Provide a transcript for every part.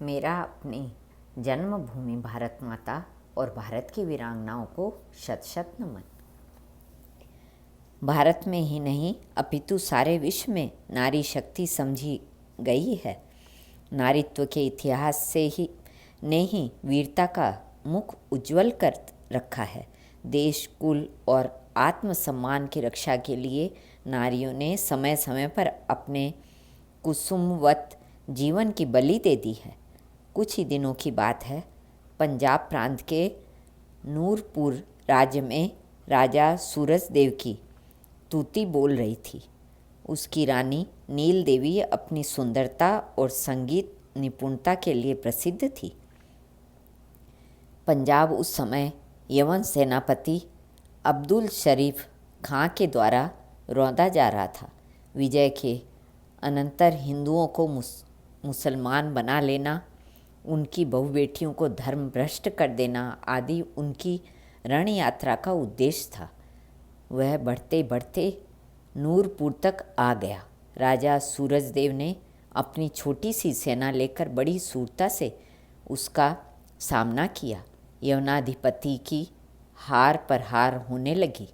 मेरा अपनी जन्मभूमि भारत माता और भारत की वीरांगनाओं को शत शत नमन। भारत में ही नहीं अपितु सारे विश्व में नारी शक्ति समझी गई है। नारीत्व के इतिहास से ही ने ही वीरता का मुख उज्जवल कर रखा है। देश, कुल और आत्मसम्मान की रक्षा के लिए नारियों ने समय समय पर अपने कुसुमवत जीवन की बलि दे दी है। कुछ ही दिनों की बात है, पंजाब प्रांत के नूरपुर राज्य में राजा सूरजदेव की तूती बोल रही थी। उसकी रानी नील देवी अपनी सुंदरता और संगीत निपुणता के लिए प्रसिद्ध थी। पंजाब उस समय यवन सेनापति अब्दुल शरीफ खां के द्वारा रौंदा जा रहा था। विजय के अनंतर हिंदुओं को मुसलमान बना लेना, उनकी बहु बेटियों को धर्म भ्रष्ट कर देना आदि उनकी रण यात्रा का उद्देश्य था। वह बढ़ते बढ़ते नूरपुर तक आ गया। राजा सूरजदेव ने अपनी छोटी सी सेना लेकर बड़ी शूरता से उसका सामना किया। यवनाधिपति की हार पर हार होने लगी,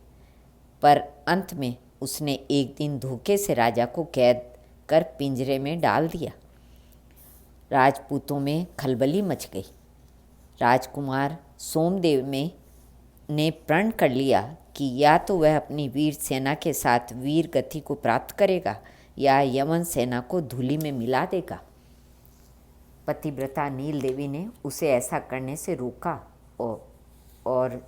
पर अंत में उसने एक दिन धोखे से राजा को कैद कर पिंजरे में डाल दिया। राजपूतों में खलबली मच गई। राजकुमार सोमदेव ने प्रण कर लिया कि या तो वह अपनी वीर सेना के साथ वीर गति को प्राप्त करेगा या यमन सेना को धूलि में मिला देगा। पतिव्रता नील देवी ने उसे ऐसा करने से रोका और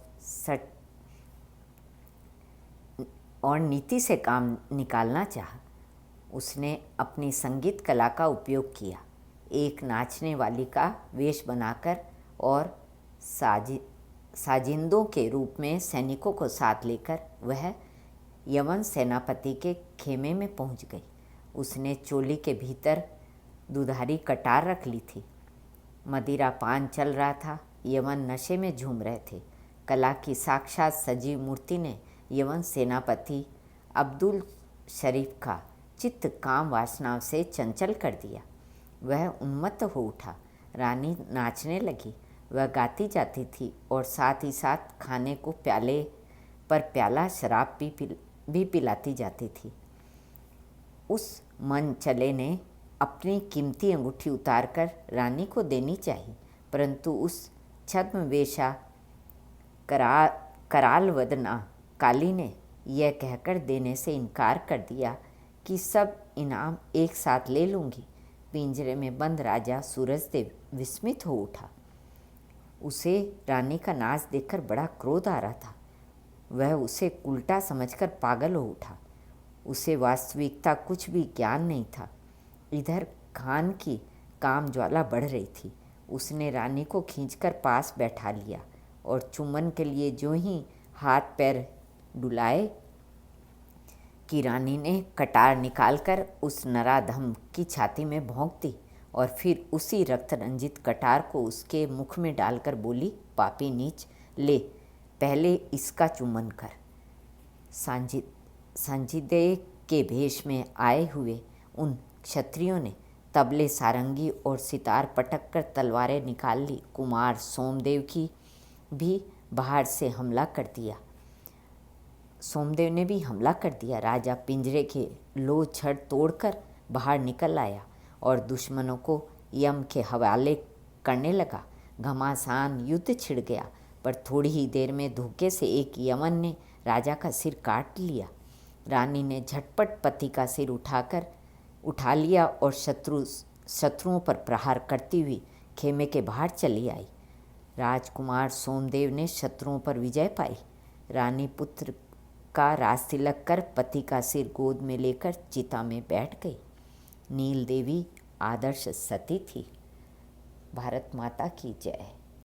नीति से काम निकालना चाहा। उसने अपनी संगीत कला का उपयोग किया। एक नाचने वाली का वेश बनाकर और साजिंदों के रूप में सैनिकों को साथ लेकर वह यवन सेनापति के खेमे में पहुंच गई। उसने चोली के भीतर दुधारी कटार रख ली थी। मदिरा पान चल रहा था। यवन नशे में झूम रहे थे। कला की साक्षात सजीव मूर्ति ने यवन सेनापति अब्दुल शरीफ का चित्त काम वासनाओं से चंचल कर दिया। वह उन्मत्त हो उठा। रानी नाचने लगी। वह गाती जाती थी और साथ ही साथ खाने को प्याले पर प्याला शराब भी पिलाती जाती थी। उस मन चले ने अपनी कीमती अंगूठी उतारकर रानी को देनी चाहिए, परंतु उस छद्मवेशा कराल वदना काली ने यह कहकर देने से इनकार कर दिया कि सब इनाम एक साथ ले लूँगी। पिंजरे में बंद राजा सूरजदेव विस्मित हो उठा। उसे रानी का नाच देखकर बड़ा क्रोध आ रहा था। वह उसे उल्टा समझकर पागल हो उठा। उसे वास्तविकता कुछ भी ज्ञान नहीं था। इधर खान की काम ज्वाला बढ़ रही थी। उसने रानी को खींचकर पास बैठा लिया और चुम्बन के लिए जो ही हाथ पैर डुलाए कि रानी ने कटार निकालकर उस नराधम की छाती में भोंक दी और फिर उसी रक्त रंजित कटार को उसके मुख में डालकर बोली, पापी नीच, ले पहले इसका चुम्बन कर। संजीदे के भेष में आए हुए उन क्षत्रियों ने तबले, सारंगी और सितार पटक कर तलवारें निकाल ली। कुमार सोमदेव की भी बाहर से हमला कर दिया। सोमदेव ने भी हमला कर दिया। राजा पिंजरे के लो छड़ तोड़कर बाहर निकल आया और दुश्मनों को यम के हवाले करने लगा। घमासान युद्ध छिड़ गया, पर थोड़ी ही देर में धोखे से एक यमन ने राजा का सिर काट लिया। रानी ने झटपट पति का सिर उठा लिया और शत्रुओं पर प्रहार करती हुई खेमे के बाहर चली आई। राजकुमार सोमदेव ने शत्रुओं पर विजय पाई। रानी पुत्र का राजतिलक कर पति का सिर गोद में लेकर चिता में बैठ गई। नील देवी आदर्श सती थी। भारत माता की जय।